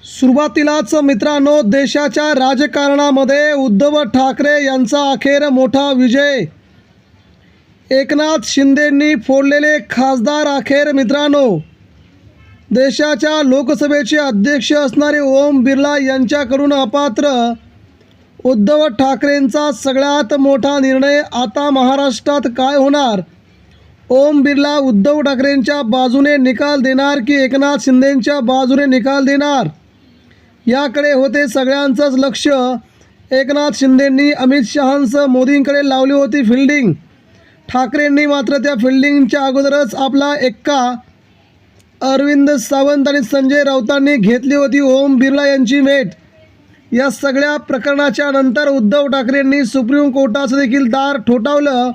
सुरुवातीलाच मित्रांनो, देशाच्या राजकारणामध्ये उद्धव ठाकरे यांचा अखेर मोठा विजय. एकनाथ शिंदेंनी फोडलेले खासदार अखेर मित्रांनो, देशाच्या लोकसभेचे अध्यक्ष असणारे ओम बिर्ला यांच्याकडून अपात्र. उद्धव ठाकरेंचा सगळ्यात मोठा निर्णय. आता महाराष्ट्रात काय होणार? ओम बिर्ला उद्धव ठाकरेंच्या बाजूने निकाल देणार की एकनाथ शिंदेंच्या बाजूने निकाल देणार, याकडे होते सगळ्यांचंच लक्ष. एकनाथ शिंदेंनी अमित शहांसह मोदींकडे लावली होती फिल्डिंग. ठाकरेंनी मात्र त्या फिल्डिंगच्या अगोदरच आपला एक्का अरविंद सावंत आणि संजय राऊतांनी घेतली होती ओम बिर्ला यांची भेट. या सगळ्या प्रकरणाच्या नंतर उद्धव ठाकरेंनी सुप्रीम कोर्टाचं देखील दार ठोठावलं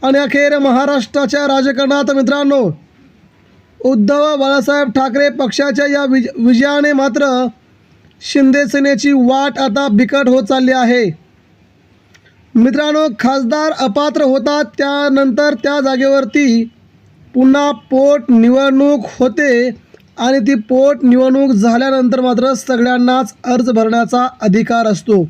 आणि अखेर महाराष्ट्राच्या राजकारणात मित्रांनो, उद्धव बाळासाहेब ठाकरे पक्षाच्या या विजयाने मात्र शिंदे सेनेची वाट आता बिकट होत चालली आहे. मित्रांनो, खासदार अपात्र होतात, त्यानंतर त्या जागेवरती पुन्हा पोटनिवडणूक होते आणि ती पोटनिवडणूक झाल्यानंतर मात्र सगळ्यांनाच अर्ज भरण्याचा अधिकार असतो.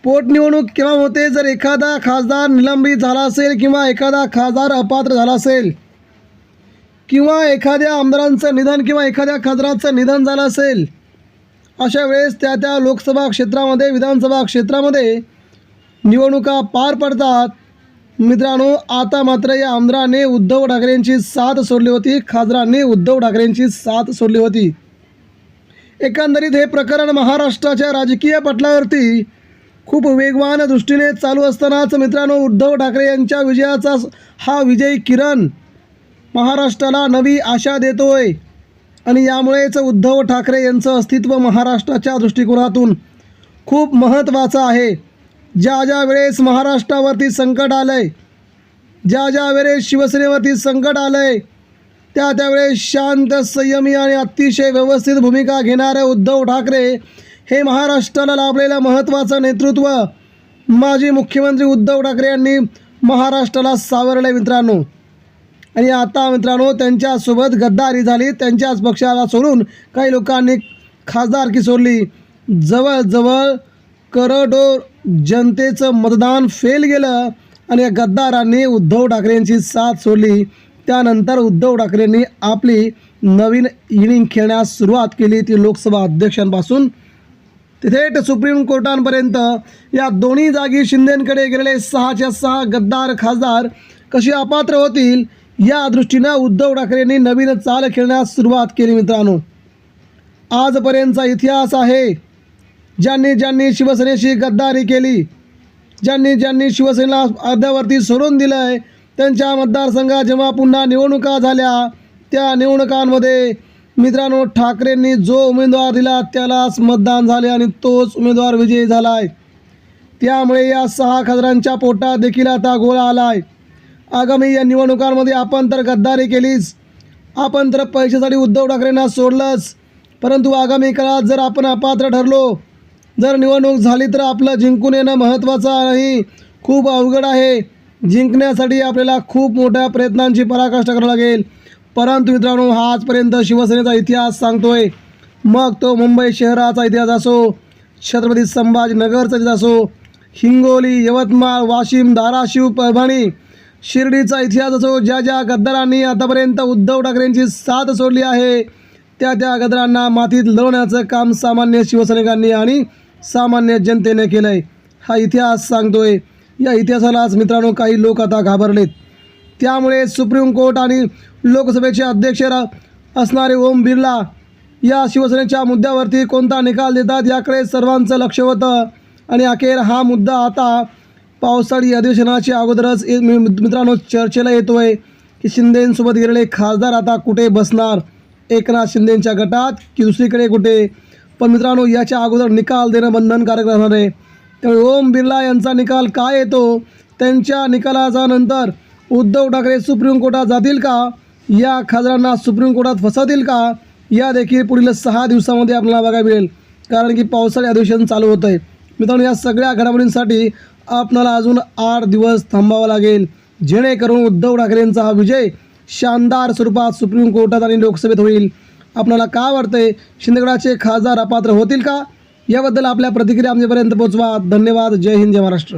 पोटनिवडणूक केव्हा होते? जर एखादा खासदार निलंबित झाला असेल किंवा एखादा खासदार अपात्र झाला असेल किंवा एखाद्या आमदारांचं निधन किंवा एखाद्या खासदाराचं निधन झालं असेल, अशा वेळेस त्या लोकसभा क्षेत्रामध्ये, विधानसभा क्षेत्रामध्ये निवडणुका पार पडतात. मित्रांनो, आता मात्र या आमदाराने उद्धव ठाकरेंची साथ सोडली होती, खासदारांनी उद्धव ठाकरेंची साथ सोडली होती. एकंदरीत हे प्रकरण महाराष्ट्राच्या राजकीय पटलावरती खूप वेगवान दृष्टीने चालू असतानाच मित्रांनो, उद्धव ठाकरे यांच्या विजयाचा हा विजयी किरण महाराष्ट्राला नवी आशा देतोय आणि यामुळेच उद्धव ठाकरे यांचं अस्तित्व महाराष्ट्राच्या दृष्टिकोनातून खूप महत्त्वाचं आहे. ज्या वेळेस महाराष्ट्रावरती संकट आलं आहे, ज्या वेळेस शिवसेनेवरती संकट आलं आहे, त्यावेळेस शांत, संयमी आणि अतिशय व्यवस्थित भूमिका घेणारे उद्धव ठाकरे हे महाराष्ट्राला लाभलेलं महत्त्वाचं नेतृत्व माजी मुख्यमंत्री उद्धव ठाकरे यांनी महाराष्ट्राला सावरले मित्रांनो. आणि आता मित्रांनो, त्यांच्यासोबत गद्दारी झाली. त्यांच्याच पक्षाला सोडून काही लोकांनी खासदारकी सोडली. जवळजवळ करोडो जनतेचं मतदान फेल गेलं आणि या गद्दारांनी उद्धव ठाकरेंची साथ सोडली. त्यानंतर उद्धव ठाकरेंनी आपली नवीन इनिंग खेळण्यास सुरुवात केली, ती लोकसभा अध्यक्षांपासून थेट सुप्रीम कोर्टांपर्यंत. या दोन्ही जागी शिंदेंकडे गेलेले 6च्या 6 गद्दार खासदार कशी अपात्र होतील, या दृष्टीनं उद्धव ठाकरेंनी नवीन चाल खेळण्यास सुरुवात केली मित्रांनो. आजपर्यंतचा इतिहास आहे, ज्यांनी शिवसेनेशी गद्दारी केली, ज्यांनी शिवसेनेला अर्ध्यावरती सोडून दिलं आहे, त्यांच्या मतदारसंघात जेव्हा पुन्हा निवडणुका झाल्या, त्या निवडणुकांमध्ये मित्रांनो ठाकरेंनी जो उमेदवार दिला त्यालाच मतदान झाले आणि तोच उमेदवार विजयी झाला आहे. त्यामुळे या 6 खासदारांच्या पोटात देखील आता गोळा आला आहे. आगामी या निवडणुकांमध्ये आपण तर गद्दारी केलीच, आपण तर पैशासाठी उद्धव ठाकरेंना सोडलंच, परंतु आगामी काळात जर आपण अपात्र ठरलो, जर निवडणूक झाली तर आपलं जिंकून येणं महत्त्वाचं नाही, खूप अवघड आहे. जिंकण्यासाठी आपल्याला खूप मोठ्या प्रयत्नांची पराकाष्ठा करावी लागेल. परंतु मित्रांनो, हा आजपर्यंत शिवसेनेचा इतिहास सांगतोय, मग तो मुंबई शहराचा इतिहास असो, छत्रपती संभाजीनगरचा इतिहास असो, हिंगोली, यवतमाळ, वाशिम, धाराशिव, परभणी, शिर्डीचा इतिहास असो, ज्या गद्दारांनी आतापर्यंत उद्धव ठाकरेंची साथ सोडली आहे, त्या गद्दारांना मातीत लढवण्याचं काम सामान्य शिवसैनिकांनी आणि सामान्य जनतेने केलं आहे. हा इतिहास सांगतोय. या इतिहासालाच मित्रांनो काही लोक आता घाबरलेत. त्यामुळे सुप्रीम कोर्ट आणि लोकसभेचे अध्यक्ष असणारे ओम बिर्ला या शिवसेनेच्या मुद्द्यावरती कोणता निकाल देतात, याकडे सर्वांचं लक्ष होतं. आणि अखेर हा मुद्दा आता पावसाळी अधिवेशनाच्या अगोदरच मित्रांनो चर्चेला येतो आहे की शिंदेंसोबत गेलेले खासदार आता कुठे बसणार, एकनाथ शिंदेंच्या गटात की दुसरीकडे कुठे. पण मित्रांनो, याच्या अगोदर निकाल देणं बंधनकारक राहणार आहे. त्यामुळे ओम बिर्ला यांचा निकाल काय येतो, त्यांच्या निकालाचा नंतर उद्धव ठाकरे सुप्रीम कोर्टात जातील का, या खासदारांना सुप्रीम कोर्टात फसवतील का, या देखील पुढील 6 दिवसामध्ये आपल्याला बघायला मिळेल. कारण की पावसाळी अधिवेशन चालू होतं आहे मित्रांनो. या सगळ्या घडामोडींसाठी आपल्याला अजून 8 दिवस थांबावं लागेल, जेणेकरून उद्धव ठाकरेंचा हा विजय शानदार स्वरूपात सुप्रीम कोर्टात आणि लोकसभेत होईल. आपल्याला काय वाटतंय, शिंदगडाचे खासदार अपात्र होतील का? याबद्दल आपल्या प्रतिक्रिया आमच्यापर्यंत पोहोचवा. धन्यवाद. जय हिंद, जय महाराष्ट्र.